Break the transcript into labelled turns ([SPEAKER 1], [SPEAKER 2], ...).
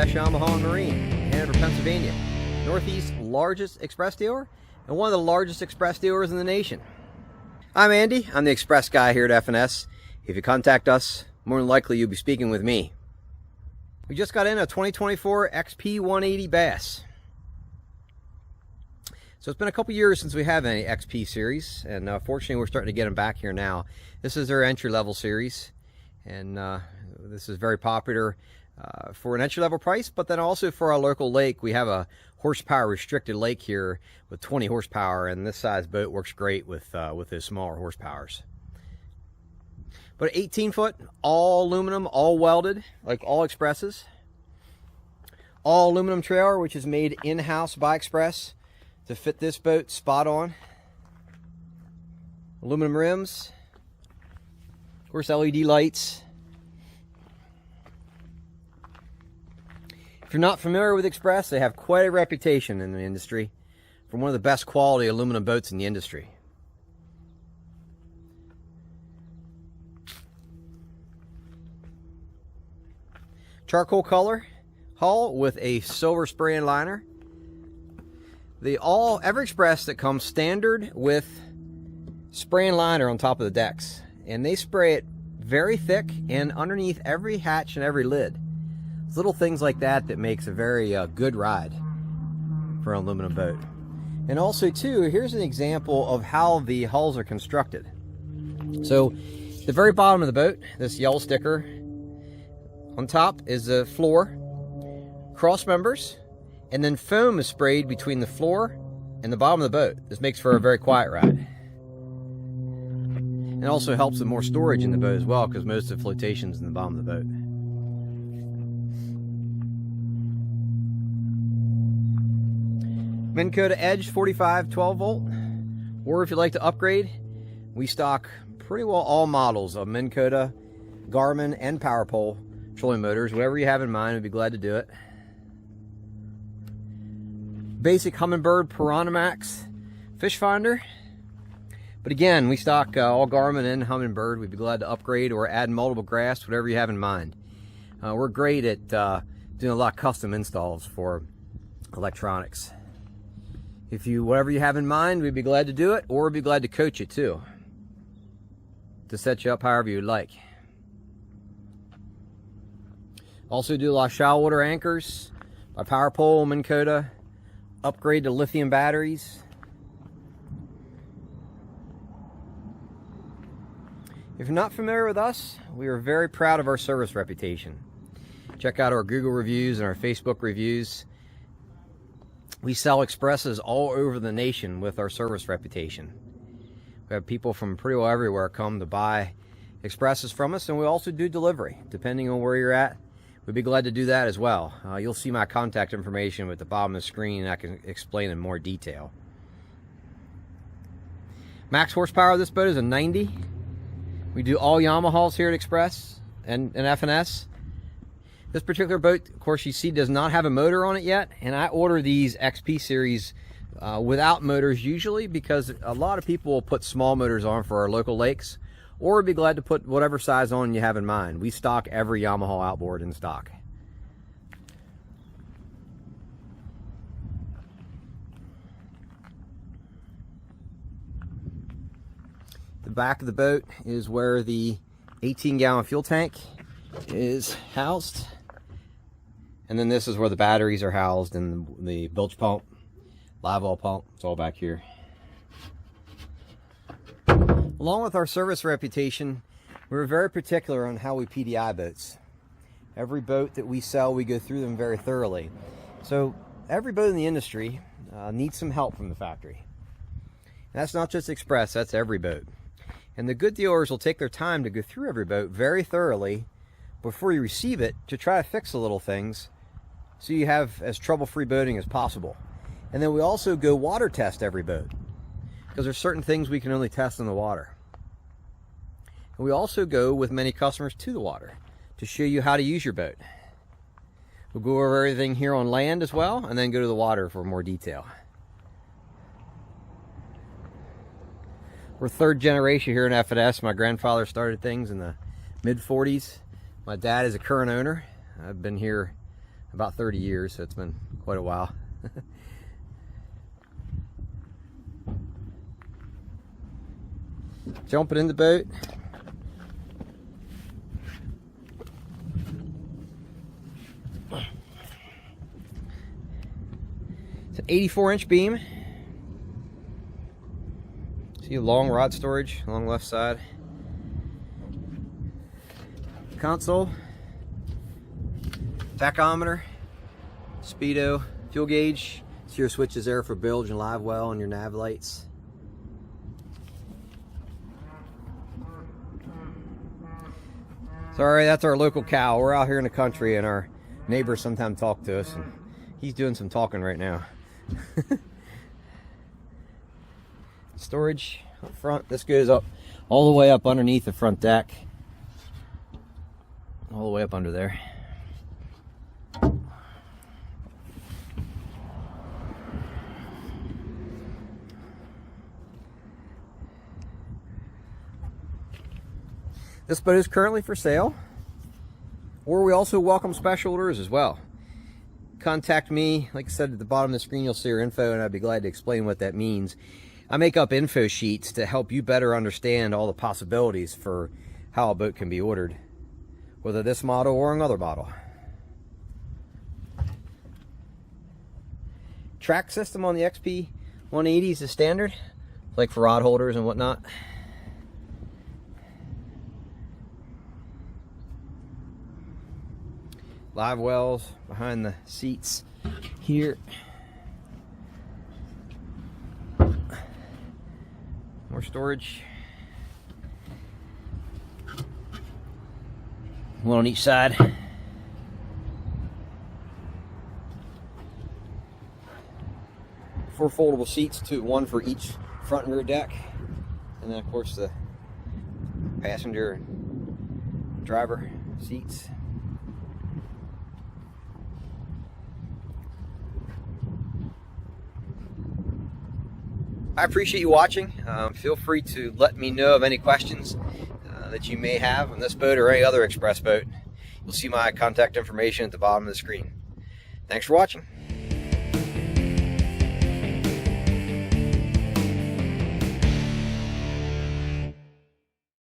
[SPEAKER 1] S Yamaha and Marine, Hanover, Pennsylvania. Northeast's largest express dealer and one of the largest express dealers in the nation. I'm Andy. I'm the express guy here at F&S. If you contact us, more than likely you'll be speaking with me. We just got in a 2024 XP180 Bass. So it's been a couple years since we have any XP series, and fortunately we're starting to get them back here now. This is their entry-level series, and this is very popular for an entry-level price, but then also for our local lake. We have a horsepower restricted lake here with 20 horsepower, and this size boat works great with those smaller horsepowers. But 18-foot, all aluminum, all welded, like all Expresses. All aluminum trailer, which is made in-house by Xpress to fit this boat spot on. Aluminum rims, of course LED lights. If you're not familiar with Xpress, they have quite a reputation in the industry for one of the best quality aluminum boats in the industry. Charcoal color hull with a silver spray and liner. Every Express that comes standard with spray and liner on top of the decks, and they spray it very thick and underneath every hatch and every lid. It's little things like that that makes a very good ride for an aluminum boat. And also too, here's an example of how the hulls are constructed. So the very bottom of the boat, this yellow sticker on top is the floor, cross members, and then foam is sprayed between the floor and the bottom of the boat. This makes for a very quiet ride. And also helps with more storage in the boat as well, because most of the flotation's in the bottom of the boat. Minn Kota Edge 45 12 volt, or if you'd like to upgrade, we stock pretty well all models of Minn Kota, Garmin, and Power Pole trolling motors. Whatever you have in mind, we'd be glad to do it. Basic Humminbird Piranha Max fish finder, but again, we stock all Garmin and Humminbird. We'd be glad to upgrade or add multiple graphs, whatever you have in mind. We're great at doing a lot of custom installs for electronics. Whatever you have in mind, we'd be glad to do it, or we'd be glad to coach you too, to set you up however you'd like. Also do a lot of shallow water anchors by Power Pole, Minn Kota. Upgrade to lithium batteries. If you're not familiar with us, we are very proud of our service reputation. Check out our Google reviews and our Facebook reviews. We sell Expresses all over the nation with our service reputation. We have people from pretty well everywhere come to buy Expresses from us, and we also do delivery, depending on where you're at. We'd be glad to do that as well. You'll see my contact information at the bottom of the screen, and I can explain in more detail. Max horsepower of this boat is a 90. We do all Yamahas here at Xpress and F&S. This particular boat, of course, you see does not have a motor on it yet, and I order these XP series without motors usually, because a lot of people will put small motors on for our local lakes, or we'd be glad to put whatever size on you have in mind. We stock every Yamaha outboard in stock. The back of the boat is where the 18-gallon fuel tank is housed. And then this is where the batteries are housed, and the bilge pump, live oil pump. It's all back here. Along with our service reputation, we're very particular on how we PDI boats. Every boat that we sell, we go through them very thoroughly. So every boat in the industry needs some help from the factory. And that's not just Express, that's every boat. And the good dealers will take their time to go through every boat very thoroughly before you receive it, to try to fix the little things so you have as trouble-free boating as possible. And then we also go water test every boat, because there's certain things we can only test in the water. And we also go with many customers to the water to show you how to use your boat. We'll go over everything here on land as well, and then go to the water for more detail. We're third generation here in F&S. My grandfather started things in the mid-40s. My dad is a current owner. I've been here about 30 years, so it's been quite a while. Jumping in the boat. It's an 84-inch beam. See a long rod storage along the left side. Console, tachometer, speedo, fuel gauge. See your switches there for bilge and live well and your nav lights. Sorry, that's our local cow. We're out here in the country and our neighbors sometimes talk to us, and he's doing some talking right now. Storage up front. This goes up all the way up underneath the front deck. All the way up under there. This boat is currently for sale, or we also welcome special orders as well. Contact me. Like I said, at the bottom of the screen you'll see our info, and I'd be glad to explain what that means. I make up info sheets to help you better understand all the possibilities for how a boat can be ordered, whether this model or another model. Track system on the XP180 is the standard, like for rod holders and whatnot. Live wells behind the seats here. More storage. One on each side. 4 foldable seats, one for each front and rear deck. And then of course the passenger and driver seats. I appreciate you watching. Feel free to let me know of any questions that you may have on this boat or any other Xpress boat. You'll see my contact information at the bottom of the screen. Thanks for watching.